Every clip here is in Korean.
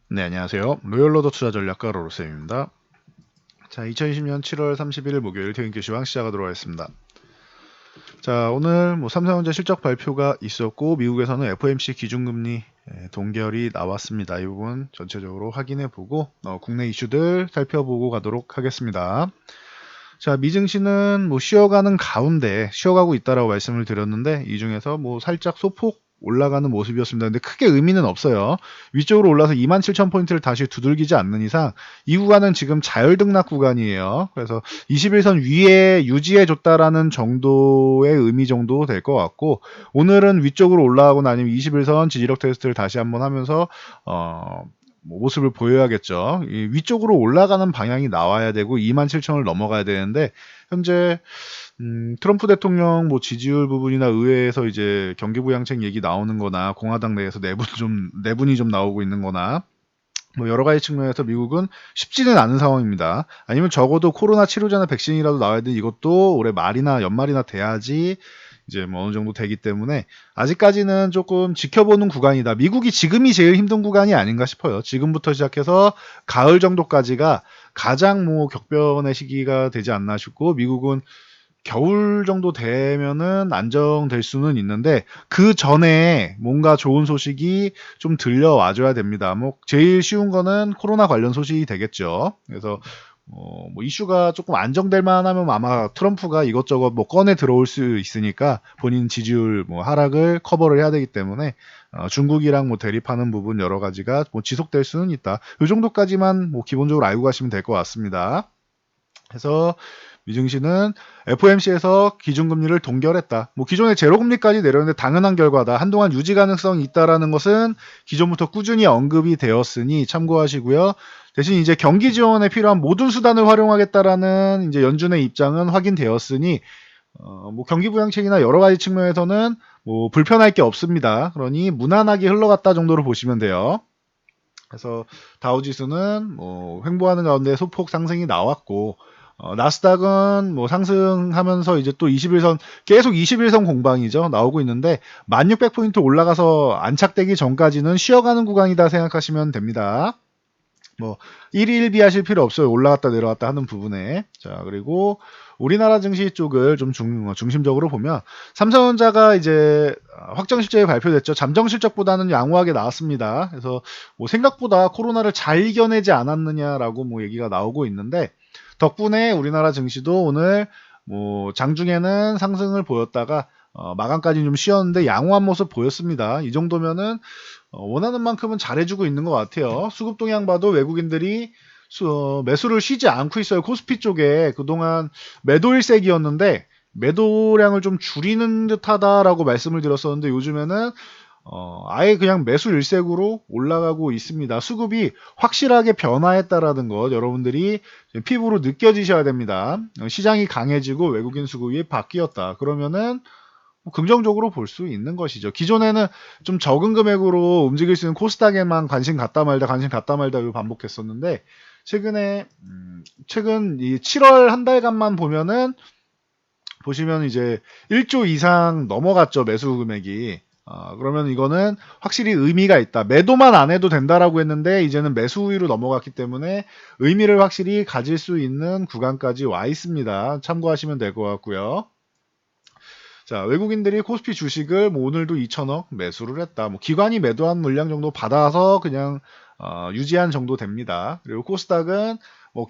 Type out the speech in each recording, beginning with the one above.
네, 안녕하세요. 로열로더 투자 전략가 로로쌤입니다. 자, 2020년 7월 30일 목요일 퇴근길 시황 시작하도록 하겠습니다. 자, 오늘 삼성전자 실적 발표가 있었고 미국에서는 FOMC 기준금리 동결이 나왔습니다. 이 부분 전체적으로 확인해보고 국내 이슈들 살펴보고 가도록 하겠습니다. 자, 미증시는 쉬어가는 가운데 쉬어가고 있다라고 말씀을 드렸는데 이 중에서 살짝 소폭 올라가는 모습이었습니다. 근데 크게 의미는 없어요. 위쪽으로 올라서 27,000포인트를 다시 두들기지 않는 이상 이 구간은 지금 자율등락 구간이에요. 그래서 21선 위에 유지해줬다라는 정도의 의미 정도 될 것 같고 오늘은 위쪽으로 올라가고 나면 21선 지지력 테스트를 다시 한번 하면서 모습을 보여야겠죠. 이 위쪽으로 올라가는 방향이 나와야 되고 27,000을 넘어가야 되는데 현재 트럼프 대통령 지지율 부분이나 의회에서 이제 경기부양책 얘기 나오는 거나 공화당 내에서 내분이 좀 나오고 있는 거나 여러 가지 측면에서 미국은 쉽지는 않은 상황입니다. 아니면 적어도 코로나 치료제나 백신이라도 나와야 돼. 이것도 올해 말이나 연말이나 돼야지 이제 어느 정도 되기 때문에 아직까지는 조금 지켜보는 구간이다. 미국이 지금이 제일 힘든 구간이 아닌가 싶어요. 지금부터 시작해서 가을 정도까지가 가장 격변의 시기가 되지 않나 싶고 미국은 겨울 정도 되면은 안정될 수는 있는데 그 전에 뭔가 좋은 소식이 좀 들려와줘야 됩니다. 제일 쉬운 거는 코로나 관련 소식이 되겠죠. 그래서 이슈가 조금 안정될 만하면 아마 트럼프가 이것저것 꺼내 들어올 수 있으니까 본인 지지율 하락을 커버를 해야 되기 때문에 중국이랑 대립하는 부분 여러 가지가 지속될 수는 있다. 이 정도까지만 기본적으로 알고 가시면 될 것 같습니다. 그래서 미증시는 FOMC에서 기준금리를 동결했다. 기존에 제로금리까지 내렸는데 당연한 결과다. 한동안 유지 가능성이 있다라는 것은 기존부터 꾸준히 언급이 되었으니 참고하시고요. 대신 이제 경기 지원에 필요한 모든 수단을 활용하겠다라는 이제 연준의 입장은 확인되었으니 경기 부양책이나 여러 가지 측면에서는 불편할 게 없습니다. 그러니 무난하게 흘러갔다 정도로 보시면 돼요. 그래서 다우지수는 횡보하는 가운데 소폭 상승이 나왔고 나스닥은 상승하면서 이제 또 21선 계속 21선 공방이죠. 나오고 있는데 1600포인트 올라가서 안착되기 전까지는 쉬어가는 구간이다 생각하시면 됩니다. 1일 하실 필요 없어요. 올라갔다 내려갔다 하는 부분에. 자, 그리고 우리나라 증시 쪽을 좀 중심적으로 보면 삼성전자가 이제 확정 실적이 발표됐죠. 잠정 실적보다는 양호하게 나왔습니다. 그래서 생각보다 코로나를 잘 이겨내지 않았느냐라고 얘기가 나오고 있는데 덕분에 우리나라 증시도 오늘 장중에는 상승을 보였다가 마감까지 좀 쉬었는데 양호한 모습 보였습니다. 이 정도면은 원하는 만큼은 잘해주고 있는 것 같아요. 수급 동향 봐도 외국인들이 매수를 쉬지 않고 있어요. 코스피 쪽에 그동안 매도 일색이었는데 매도량을 좀 줄이는 듯하다라고 말씀을 드렸었는데 요즘에는 아예 그냥 매수 일색으로 올라가고 있습니다. 수급이 확실하게 변화했다라는 것 여러분들이 피부로 느껴지셔야 됩니다. 시장이 강해지고 외국인 수급이 바뀌었다. 그러면은 긍정적으로 볼 수 있는 것이죠. 기존에는 좀 적은 금액으로 움직일 수 있는 코스닥에만 관심 갖다 말다 반복했었는데 최근 이 7월 한 달간만 보시면 이제 1조 이상 넘어갔죠. 매수 금액이. 그러면 이거는 확실히 의미가 있다. 매도만 안 해도 된다라고 했는데 이제는 매수 우위로 넘어갔기 때문에 의미를 확실히 가질 수 있는 구간까지 와 있습니다. 참고하시면 될 것 같고요. 자, 외국인들이 코스피 주식을 오늘도 2천억 매수를 했다. 기관이 매도한 물량 정도 받아서 그냥 유지한 정도 됩니다. 그리고 코스닥은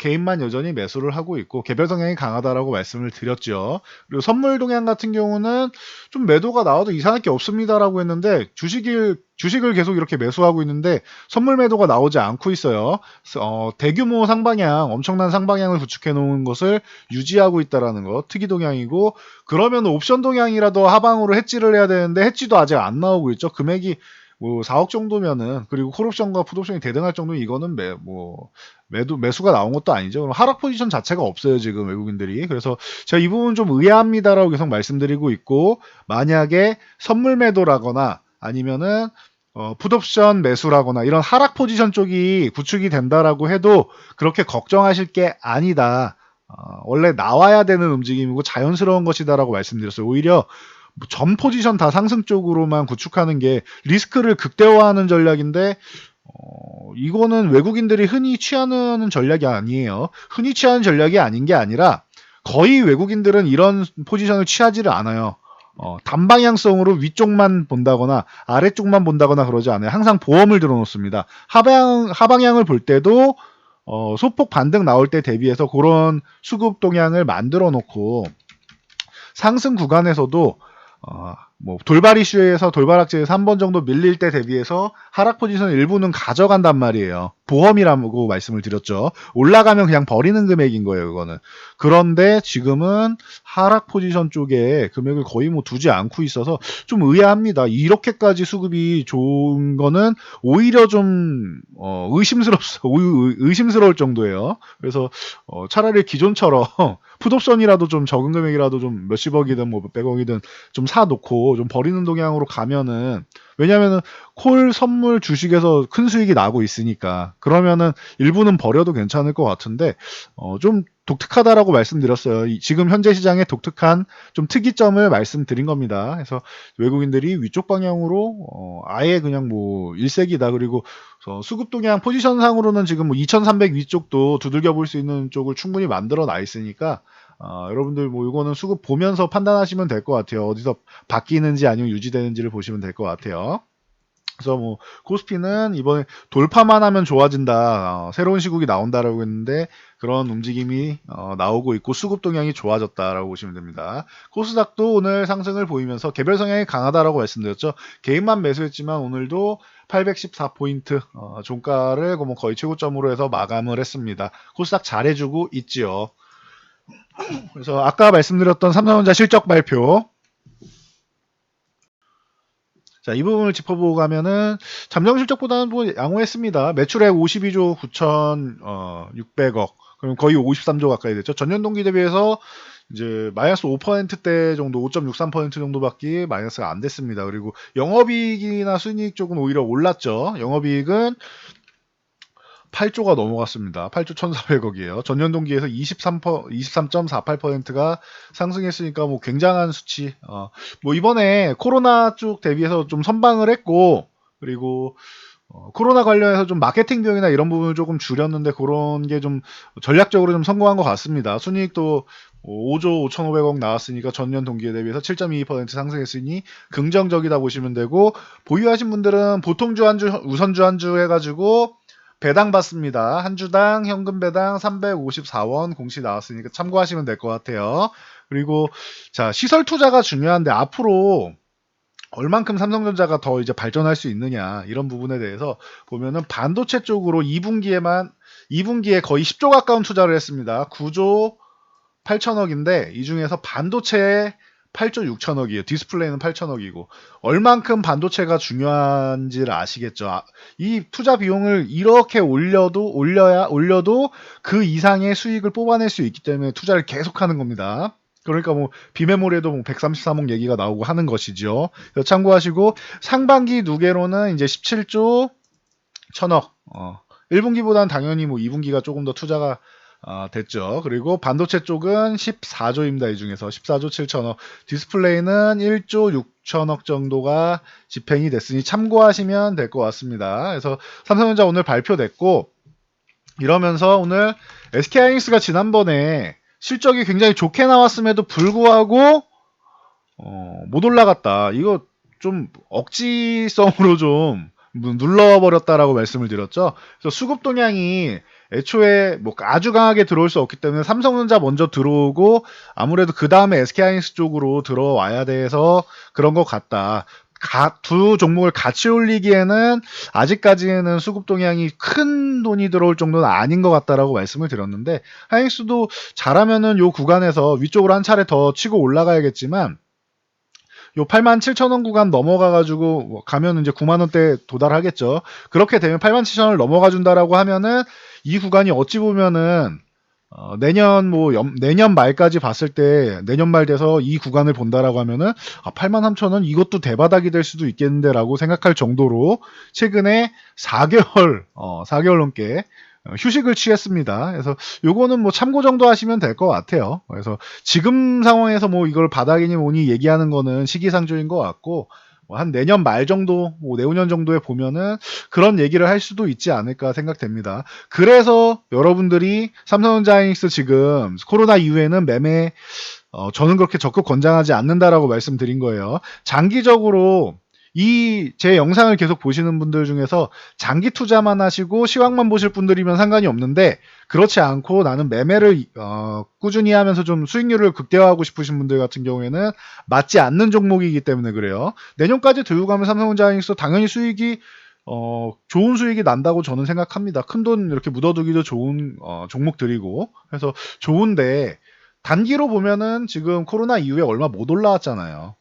개인만 여전히 매수를 하고 있고 개별 성향이 강하다라고 말씀을 드렸죠. 그리고 선물 동향 같은 경우는 좀 매도가 나와도 이상할 게 없습니다라고 했는데 주식을 계속 이렇게 매수하고 있는데 선물 매도가 나오지 않고 있어요. 대규모 상방향, 엄청난 상방향을 구축해 놓은 것을 유지하고 있다라는 것, 특이 동향이고 그러면 옵션 동향이라도 하방으로 해지를 해야 되는데 해지도 아직 안 나오고 있죠. 금액이 4억 정도면은 그리고 콜옵션과 풋옵션이 대등할 정도면 이거는 매수가 나온 것도 아니죠. 그럼 하락 포지션 자체가 없어요 지금 외국인들이. 그래서 제가 이 부분 좀 의아합니다라고 계속 말씀드리고 있고 만약에 선물 매도라거나 아니면은 풋옵션 매수라거나 이런 하락 포지션 쪽이 구축이 된다라고 해도 그렇게 걱정하실 게 아니다. 원래 나와야 되는 움직임이고 자연스러운 것이다라고 말씀드렸어요. 오히려 전 포지션 다 상승 쪽으로만 구축하는 게 리스크를 극대화하는 전략인데 이거는 외국인들이 흔히 취하는 전략이 아니에요. 흔히 취하는 전략이 아닌 게 아니라 거의 외국인들은 이런 포지션을 취하지를 않아요. 단방향성으로 위쪽만 본다거나 아래쪽만 본다거나 그러지 않아요. 항상 보험을 들어놓습니다. 하방향을 볼 때도 소폭 반등 나올 때 대비해서 그런 수급 동향을 만들어 놓고 상승 구간에서도 뭐 돌발 이슈에서 돌발악재에서 한 번 정도 밀릴 때 대비해서 하락 포지션 일부는 가져간단 말이에요. 보험이라고 말씀을 드렸죠. 올라가면 그냥 버리는 금액인 거예요, 그거는. 그런데 지금은 하락 포지션 쪽에 금액을 거의 뭐 두지 않고 있어서 좀 의아합니다. 이렇게까지 수급이 좋은 거는 오히려 좀 의심스러울 정도예요. 그래서 차라리 기존처럼 풋옵션이라도 좀 적은 금액이라도 좀 몇십억이든 뭐 몇백억이든 좀 사놓고 좀 버리는 동향으로 가면은, 왜냐면은 콜 선물 주식에서 큰 수익이 나고 있으니까 그러면은 일부는 버려도 괜찮을 것 같은데 좀 독특하다라고 말씀드렸어요. 지금 현재 시장의 독특한 좀 특이점을 말씀드린 겁니다. 그래서 외국인들이 위쪽 방향으로 아예 그냥 뭐 일색이다. 그리고 수급 동향 포지션상으로는 지금 뭐 2300 위쪽도 두들겨 볼 수 있는 쪽을 충분히 만들어 놔 있으니까 여러분들 뭐 이거는 수급 보면서 판단하시면 될 것 같아요. 어디서 바뀌는지 아니면 유지되는지를 보시면 될 것 같아요. 그래서 뭐 코스피는 이번에 돌파만 하면 좋아진다, 새로운 시국이 나온다라고 했는데 그런 움직임이 나오고 있고 수급 동향이 좋아졌다라고 보시면 됩니다. 코스닥도 오늘 상승을 보이면서 개별 성향이 강하다라고 말씀드렸죠. 개인만 매수했지만 오늘도 814포인트 종가를 뭐 거의 최고점으로 해서 마감을 했습니다. 코스닥 잘해주고 있지요. 그래서 아까 말씀드렸던 삼성전자 실적 발표, 자, 이 부분을 짚어보고 가면은 잠정 실적보다는 뭐 양호했습니다. 매출액 52조 9,600억, 그럼 거의 53조 가까이 됐죠. 전년 동기 대비해서 이제 마이너스 5%대 정도, 5.63% 정도밖에 마이너스가 안 됐습니다. 그리고 영업이익이나 순이익 쪽은 오히려 올랐죠. 영업이익은 8조가 넘어갔습니다. 8조 1,400억이에요. 전년 동기에서 23.48%가 상승했으니까 뭐 굉장한 수치. 뭐 이번에 코로나 쪽 대비해서 좀 선방을 했고, 그리고 코로나 관련해서 좀 마케팅 비용이나 이런 부분을 조금 줄였는데 그런 게 좀 전략적으로 좀 성공한 것 같습니다. 순이익도 5조 5,500억 나왔으니까 전년 동기에 대비해서 7.22% 상승했으니 긍정적이다 보시면 되고, 보유하신 분들은 보통주 한 주, 우선주 한 주 해가지고 배당 받습니다. 한 주당 현금 배당 354원 공시 나왔으니까 참고하시면 될 것 같아요. 그리고 자, 시설 투자가 중요한데 앞으로 얼만큼 삼성전자가 더 이제 발전할 수 있느냐, 이런 부분에 대해서 보면은 반도체 쪽으로 2분기에 거의 10조 가까운 투자를 했습니다. 9조 8천억인데 이 중에서 반도체에 8조 6천억이에요. 디스플레이는 8천억이고 얼만큼 반도체가 중요한지를 아시겠죠. 이 투자 비용을 이렇게 올려도 그 이상의 수익을 뽑아낼 수 있기 때문에 투자를 계속하는 겁니다. 그러니까 뭐 비메모리에도 뭐 133억 얘기가 나오고 하는 것이죠. 참고하시고 상반기 누계로는 이제 17조 1천억. 1분기보다는 당연히 뭐 2분기가 조금 더 투자가 됐죠. 그리고 반도체 쪽은 14조입니다. 이 중에서 14조 7천억, 디스플레이는 1조 6천억 정도가 집행이 됐으니 참고하시면 될 것 같습니다. 그래서 삼성전자 오늘 발표됐고, 이러면서 오늘 SK하이닉스가 지난번에 실적이 굉장히 좋게 나왔음에도 불구하고 못 올라갔다, 이거 좀 억지성으로 좀 눌러버렸다라고 말씀을 드렸죠. 그래서 수급 동향이 애초에 뭐 아주 강하게 들어올 수 없기 때문에 삼성전자 먼저 들어오고 아무래도 그 다음에 SK하이닉스 쪽으로 들어와야 돼서 그런 것 같다. 두 종목을 같이 올리기에는 아직까지는 수급 동향이 큰 돈이 들어올 정도는 아닌 것 같다라고 말씀을 드렸는데, 하이닉스도 잘하면은 요 구간에서 위쪽으로 한 차례 더 치고 올라가야겠지만 요 87,000원 구간 넘어가가지고 가면 이제 9만원대 도달하겠죠. 그렇게 되면 87,000원을 넘어가 준다라고 하면은 이 구간이 어찌 보면은 내년 말까지 봤을 때, 내년 말 돼서 이 구간을 본다라고 하면은 83,000원 이것도 대바닥이 될 수도 있겠는데라고 생각할 정도로 최근에 4개월 넘게 휴식을 취했습니다. 그래서 요거는 뭐 참고 정도 하시면 될 것 같아요. 그래서 지금 상황에서 뭐 이걸 바닥이니 뭐니 얘기하는 거는 시기상조인 것 같고, 한 내년 말 정도, 뭐 내후년 정도에 보면은 그런 얘기를 할 수도 있지 않을까 생각됩니다. 그래서 여러분들이 삼성전자하이닉스 지금 코로나 이후에는 매매 저는 그렇게 적극 권장하지 않는다라고 말씀드린 거예요. 장기적으로 이 제 영상을 계속 보시는 분들 중에서 장기 투자만 하시고 시황만 보실 분들이면 상관이 없는데 그렇지 않고 나는 매매를 꾸준히 하면서 좀 수익률을 극대화하고 싶으신 분들 같은 경우에는 맞지 않는 종목이기 때문에 그래요. 내년까지 들고 가면 삼성전자하이닉스 당연히 수익이 좋은 수익이 난다고 저는 생각합니다. 큰돈 이렇게 묻어두기도 좋은 종목들이고 그래서 좋은데 단기로 보면은 지금 코로나 이후에 얼마 못 올라왔잖아요.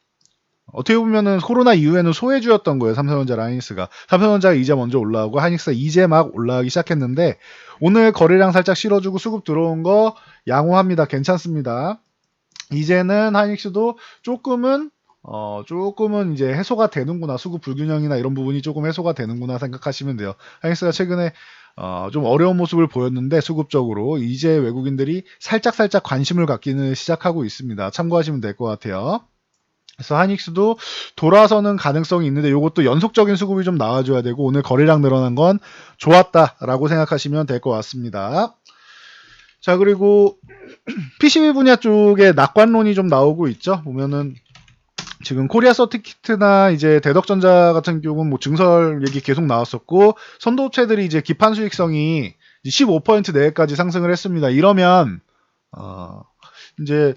어떻게 보면은 코로나 이후에는 소외주였던 거예요. 삼성전자 하이닉스가. 삼성전자가 이제 먼저 올라오고 하이닉스가 이제 막 올라가기 시작했는데 오늘 거래량 살짝 실어주고 수급 들어온 거 양호합니다. 괜찮습니다. 이제는 하이닉스도 조금은 이제 해소가 되는구나. 수급 불균형이나 이런 부분이 조금 해소가 되는구나 생각하시면 돼요. 하이닉스가 최근에 좀 어려운 모습을 보였는데 수급적으로 이제 외국인들이 살짝살짝 관심을 갖기는 시작하고 있습니다. 참고하시면 될 것 같아요. 그래서 하이닉스도 돌아서는 가능성이 있는데 이것도 연속적인 수급이 좀 나와줘야 되고 오늘 거래량 늘어난 건 좋았다라고 생각하시면 될 것 같습니다. 자 그리고 PCB 분야 쪽에 낙관론이 좀 나오고 있죠. 보면은 지금 코리아 서티키트나 이제 대덕전자 같은 경우는 뭐 증설 얘기 계속 나왔었고 선도업체들이 이제 기판 수익성이 15% 내외까지 상승을 했습니다. 이러면 이제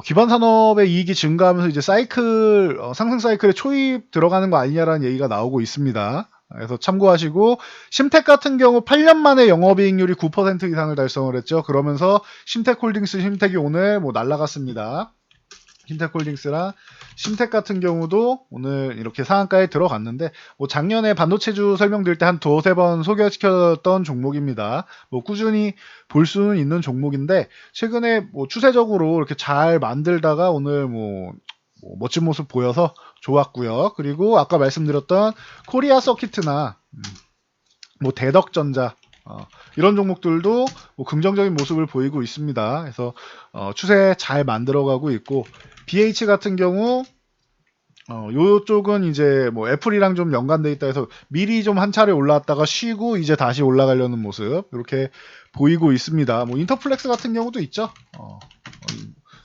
기반 산업의 이익이 증가하면서 이제 사이클 상승 사이클에 초입 들어가는 거 아니냐라는 얘기가 나오고 있습니다. 그래서 참고하시고 심텍 같은 경우 8년 만에 영업이익률이 9% 이상을 달성을 했죠. 그러면서 심텍홀딩스 심텍이 오늘 뭐 날라갔습니다. 심텍홀딩스랑 심텍 같은 경우도 오늘 이렇게 상한가에 들어갔는데 뭐 작년에 반도체주 설명드릴 때 한 두세 번 소개시켰던 종목입니다. 뭐 꾸준히 볼 수는 있는 종목인데 최근에 뭐 추세적으로 이렇게 잘 만들다가 오늘 뭐 멋진 모습 보여서 좋았고요. 그리고 아까 말씀드렸던 코리아 서키트나 뭐 대덕전자 이런 종목들도 뭐 긍정적인 모습을 보이고 있습니다. 그래서 추세 잘 만들어가고 있고 BH 같은 경우 요쪽은 이제 뭐 애플이랑 좀 연관돼 있다 해서 미리 좀 한 차례 올라왔다가 쉬고 이제 다시 올라가려는 모습 이렇게 보이고 있습니다. 뭐 인터플렉스 같은 경우도 있죠.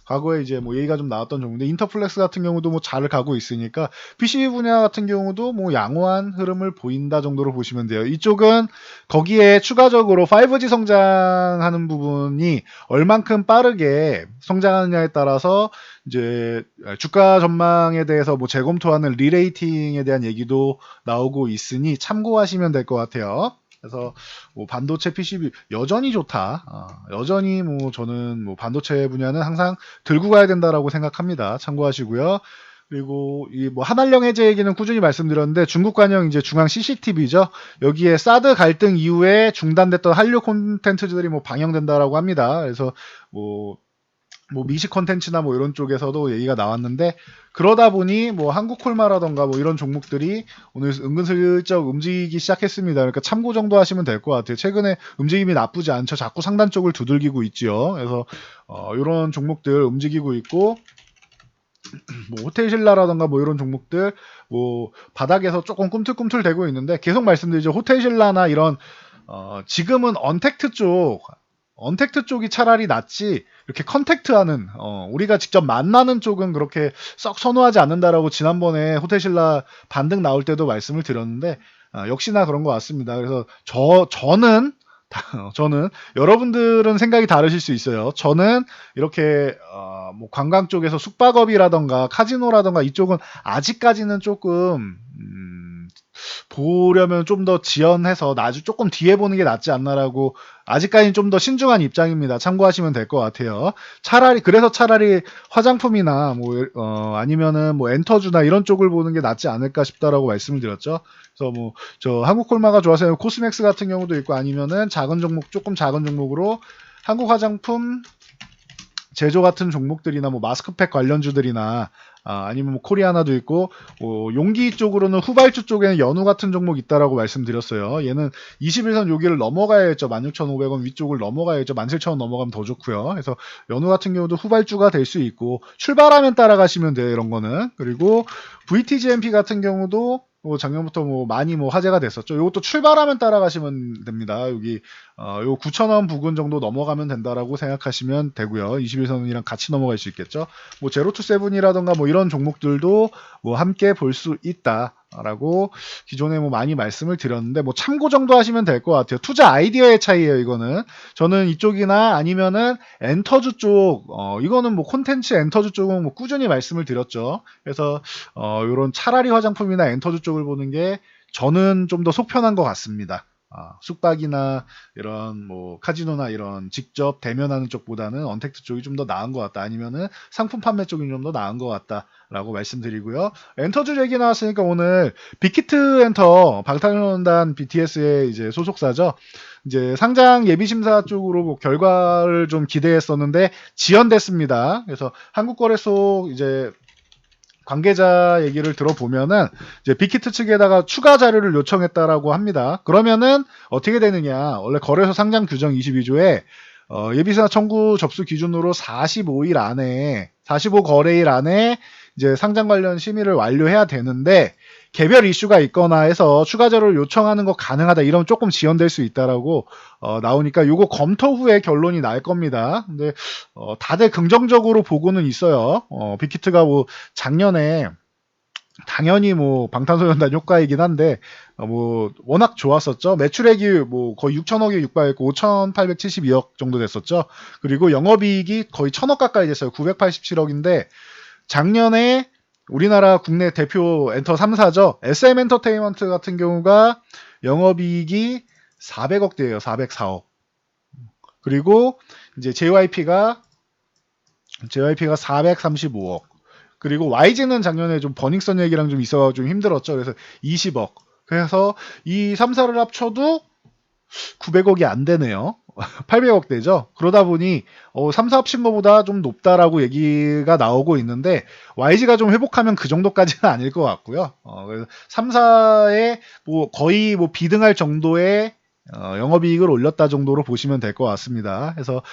과거에 이제 뭐 얘기가 좀 나왔던 종목인데 인터플렉스 같은 경우도 뭐 잘 가고 있으니까 PCB 분야 같은 경우도 뭐 양호한 흐름을 보인다 정도로 보시면 돼요. 이쪽은 거기에 추가적으로 5G 성장하는 부분이 얼만큼 빠르게 성장하느냐에 따라서 이제 주가 전망에 대해서 뭐 재검토하는 리레이팅에 대한 얘기도 나오고 있으니 참고하시면 될 것 같아요. 그래서 뭐 반도체 PCB 여전히 좋다. 여전히 뭐 저는 뭐 반도체 분야는 항상 들고 가야 된다라고 생각합니다. 참고하시고요. 그리고 이 뭐 한한령 해제 얘기는 꾸준히 말씀드렸는데 중국 관영 이제 중앙 CCTV죠. 여기에 사드 갈등 이후에 중단됐던 한류 콘텐츠들이 뭐 방영된다라고 합니다. 그래서 뭐 미식 컨텐츠나 뭐 이런 쪽에서도 얘기가 나왔는데 그러다 보니 뭐 한국콜마라던가 뭐 이런 종목들이 오늘 은근슬쩍 움직이기 시작했습니다. 그러니까 참고 정도 하시면 될 것 같아요. 최근에 움직임이 나쁘지 않죠. 자꾸 상단 쪽을 두들기고 있지요. 그래서 이런 종목들 움직이고 있고 뭐 호텔신라라던가 뭐 이런 종목들 뭐 바닥에서 조금 꿈틀꿈틀대고 있는데 계속 말씀드리죠. 호텔신라나 이런 지금은 언택트 쪽이 차라리 낫지 이렇게 컨택트하는 우리가 직접 만나는 쪽은 그렇게 썩 선호하지 않는다라고 지난번에 호텔신라 반등 나올 때도 말씀을 드렸는데 역시나 그런 것 같습니다. 그래서 저는 여러분들은 생각이 다르실 수 있어요. 저는 이렇게 뭐 관광 쪽에서 숙박업이라던가 카지노라던가 이쪽은 아직까지는 조금 보려면 좀 더 지연해서 나중 조금 뒤에 보는 게 낫지 않나라고 아직까지는 좀 더 신중한 입장입니다. 참고하시면 될 것 같아요. 차라리 화장품이나 뭐 아니면은 뭐 엔터주나 이런 쪽을 보는 게 낫지 않을까 싶다라고 말씀을 드렸죠. 그래서 뭐 저 한국콜마가 좋아서 코스맥스 같은 경우도 있고 아니면은 조금 작은 종목으로 한국 화장품 제조 같은 종목들이나 뭐 마스크팩 관련주들이나 아니면 뭐 코리아나도 있고 용기 쪽으로는 후발주 쪽에는 연우 같은 종목 있다라고 말씀드렸어요. 얘는 21선 여기를 넘어가야겠죠. 16,500원 위쪽을 넘어가야겠죠. 17,000원 넘어가면 더 좋고요. 그래서 연우 같은 경우도 후발주가 될 수 있고 출발하면 따라가시면 돼요. 이런 거는. 그리고 VTGMP 같은 경우도 작년부터 많이 화제가 됐었죠. 이것도 출발하면 따라가시면 됩니다. 여기 요 9,000원 부근 정도 넘어가면 된다라고 생각하시면 되고요. 21선이랑 같이 넘어갈 수 있겠죠. 제로투세븐이라던가 이런 종목들도 함께 볼 수 있다라고 기존에 많이 말씀을 드렸는데 참고 정도 하시면 될 것 같아요. 투자 아이디어의 차이예요. 이거는 저는 이쪽이나 아니면은 엔터주 쪽 이거는 콘텐츠 엔터주 쪽은 꾸준히 말씀을 드렸죠. 그래서 요런 차라리 화장품이나 엔터주 쪽을 보는 게 저는 좀 더 속편한 것 같습니다. 숙박이나 이런 카지노나 이런 직접 대면하는 쪽보다는 언택트 쪽이 좀 더 나은 것 같다. 아니면은 상품 판매 쪽이 좀 더 나은 것 같다라고 말씀드리고요. 엔터주 얘기 나왔으니까 오늘 빅히트 엔터 방탄소년단 BTS의 이제 소속사죠. 이제 상장 예비 심사 쪽으로 결과를 좀 기대했었는데 지연됐습니다. 그래서 한국거래소 이제 관계자 얘기를 들어보면은 이제 빅히트 측에다가 추가 자료를 요청했다라고 합니다. 그러면은 어떻게 되느냐? 원래 거래소 상장 규정 22조에 예비사 청구 접수 기준으로 45일 안에 45거래일 안에 이제 상장 관련 심의를 완료해야 되는데 개별 이슈가 있거나 해서 추가 자료를 요청하는 거 가능하다 이러면 조금 지연될 수 있다라고 나오니까 요거 검토 후에 결론이 날 겁니다. 근데 다들 긍정적으로 보고는 있어요. 빅히트가 작년에 당연히 방탄소년단 효과이긴 한데 워낙 좋았었죠. 매출액이 거의 6천억에 육박했고 5,872억 정도 됐었죠. 그리고 영업이익이 거의 1,000억 가까이 됐어요. 987억인데 작년에 우리나라 국내 대표 엔터 3사죠. SM 엔터테인먼트 같은 경우가 영업이익이 400억대예요. 404억. 그리고 이제 JYP가 435억. 그리고 YG는 작년에 좀 버닝썬 얘기랑 좀 있어서 좀 힘들었죠. 그래서 20억. 그래서 이 3사를 합쳐도 900억이 안 되네요. 800억대죠. 그러다 보니 3사 합친 것보다 좀 높다라고 얘기가 나오고 있는데 YG가 좀 회복하면 그 정도까지는 아닐 것 같고요. 그래서 3사에 거의 비등할 정도의 영업이익을 올렸다 정도로 보시면 될 것 같습니다. 그래서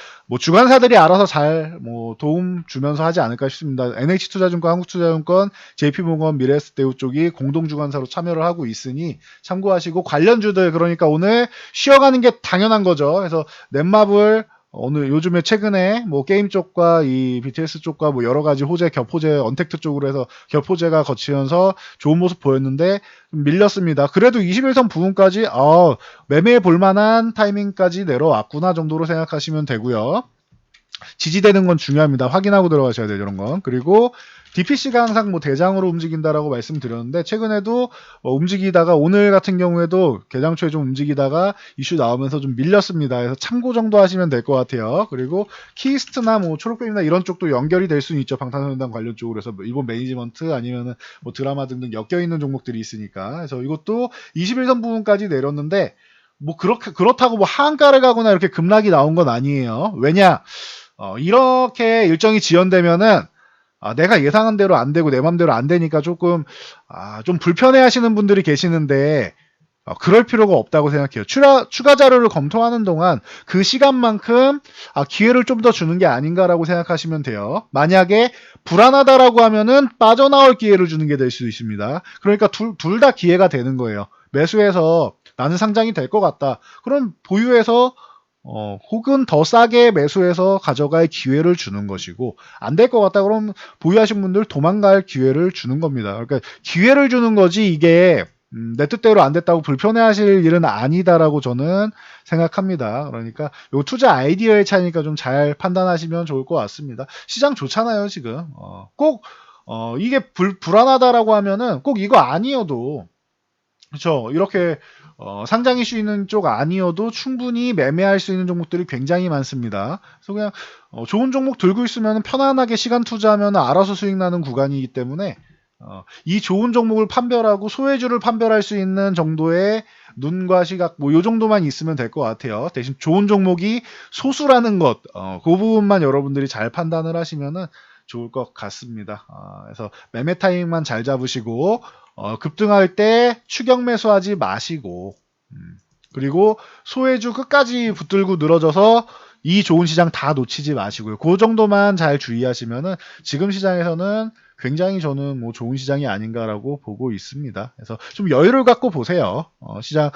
주관사들이 알아서 잘 도움 주면서 하지 않을까 싶습니다. NH투자증권, 한국투자증권, JP모건, 미래에셋대우 쪽이 공동주관사로 참여를 하고 있으니 참고하시고 관련주들 그러니까 오늘 쉬어가는 게 당연한 거죠. 그래서 넷마블 오늘 요즘에 최근에 게임 쪽과 이 BTS 쪽과 여러 가지 호재, 겹호재, 언택트 쪽으로 해서 겹호재가 거치면서 좋은 모습 보였는데 좀 밀렸습니다. 그래도 21선 부분까지 매매해 볼만한 타이밍까지 내려왔구나 정도로 생각하시면 되고요. 지지되는 건 중요합니다. 확인하고 들어가셔야 돼요. 이런 건. 그리고 DPC가 항상 대장으로 움직인다라고 말씀드렸는데 최근에도 움직이다가 오늘 같은 경우에도 개장 초에 좀 움직이다가 이슈 나오면서 좀 밀렸습니다. 그래서 참고 정도 하시면 될 것 같아요. 그리고 키스트나 초록뱀이나 이런 쪽도 연결이 될 수는 있죠. 방탄소년단 관련 쪽으로 해서 일본 매니지먼트 아니면은 드라마 등등 엮여 있는 종목들이 있으니까. 그래서 이것도 21선 부분까지 내렸는데 그렇다고 하한가를 가거나 이렇게 급락이 나온 건 아니에요. 왜냐? 이렇게 일정이 지연되면은 내가 예상한 대로 안 되고 내 맘대로 안 되니까 조금 좀 불편해 하시는 분들이 계시는데 그럴 필요가 없다고 생각해요. 추가 자료를 검토하는 동안 그 시간만큼 기회를 좀 더 주는 게 아닌가라고 생각하시면 돼요. 만약에 불안하다라고 하면은 빠져나올 기회를 주는 게 될 수 있습니다. 그러니까 둘 다 기회가 되는 거예요. 매수해서 나는 상장이 될 것 같다. 그럼 보유해서 혹은 더 싸게 매수해서 가져갈 기회를 주는 것이고 안 될 것 같다 그럼 보유하신 분들 도망갈 기회를 주는 겁니다. 그러니까 기회를 주는 거지 이게 내 뜻대로 안 됐다고 불편해하실 일은 아니다라고 저는 생각합니다. 그러니까 요 투자 아이디어의 차이니까 좀 잘 판단하시면 좋을 것 같습니다. 시장 좋잖아요 지금. 꼭 이게 불안하다라고 하면은 꼭 이거 아니어도 그렇죠. 이렇게 상장 이슈 있는 쪽 아니어도 충분히 매매할 수 있는 종목들이 굉장히 많습니다. 그래서 그냥 좋은 종목 들고 있으면 편안하게 시간 투자하면 알아서 수익 나는 구간이기 때문에 이 좋은 종목을 판별하고 소외주를 판별할 수 있는 정도의 눈과 시각 뭐 요 정도만 있으면 될 것 같아요. 대신 좋은 종목이 소수라는 것, 그 부분만 여러분들이 잘 판단을 하시면은 좋을 것 같습니다. 그래서 매매 타이밍만 잘 잡으시고 급등할 때 추격 매수하지 마시고 그리고 소외주 끝까지 붙들고 늘어져서 이 좋은 시장 다 놓치지 마시고요. 그 정도만 잘 주의하시면은 지금 시장에서는 굉장히 저는 뭐 좋은 시장이 아닌가라고 보고 있습니다. 그래서 좀 여유를 갖고 보세요. 시장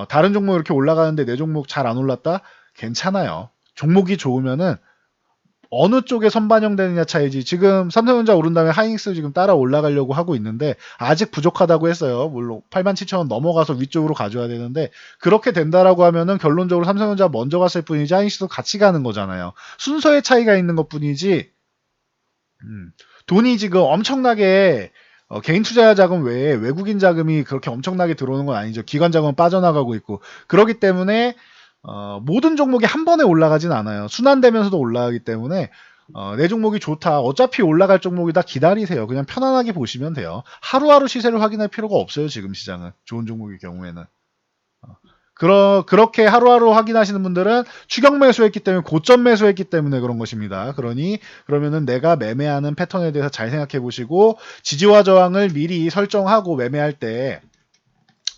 다른 종목 이렇게 올라가는데 내 종목 잘 안 올랐다? 괜찮아요. 종목이 좋으면은 어느 쪽에 선반영되느냐 차이지. 지금 삼성전자 오른 다음에 하이닉스 지금 따라 올라가려고 하고 있는데 아직 부족하다고 했어요. 물론 87,000원 넘어가서 위쪽으로 가져야 되는데 그렇게 된다라고 하면은 결론적으로 삼성전자 먼저 갔을 뿐이지 하이닉스도 같이 가는 거잖아요. 순서의 차이가 있는 것뿐이지. 돈이 지금 엄청나게 개인 투자 자금 외에 외국인 자금이 그렇게 엄청나게 들어오는 건 아니죠. 기관 자금은 빠져나가고 있고 그렇기 때문에 모든 종목이 한 번에 올라가진 않아요. 순환되면서도 올라가기 때문에 내 종목이 좋다. 어차피 올라갈 종목이다. 기다리세요. 그냥 편안하게 보시면 돼요. 하루하루 시세를 확인할 필요가 없어요. 지금 시장은. 좋은 종목의 경우에는. 그렇게 하루하루 확인하시는 분들은 추격 매수했기 때문에 고점 매수했기 때문에 그런 것입니다. 그러면은 내가 매매하는 패턴에 대해서 잘 생각해 보시고 지지와 저항을 미리 설정하고 매매할 때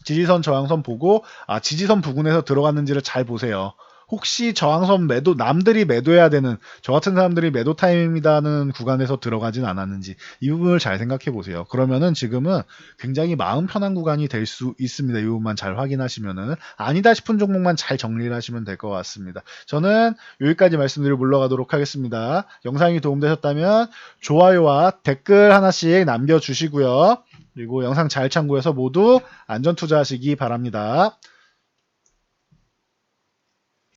지지선 저항선 보고 지지선 부근에서 들어갔는지를 잘 보세요. 혹시 저항선 매도 남들이 매도해야 되는 저 같은 사람들이 매도 타임이라는 구간에서 들어가진 않았는지 이 부분을 잘 생각해 보세요. 그러면은 지금은 굉장히 마음 편한 구간이 될 수 있습니다. 이 부분만 잘 확인하시면은 아니다 싶은 종목만 잘 정리를 하시면 될 것 같습니다. 저는 여기까지 말씀드리고 물러가도록 하겠습니다. 영상이 도움되셨다면 좋아요와 댓글 하나씩 남겨주시고요. 그리고 영상 잘 참고해서 모두 안전 투자하시기 바랍니다.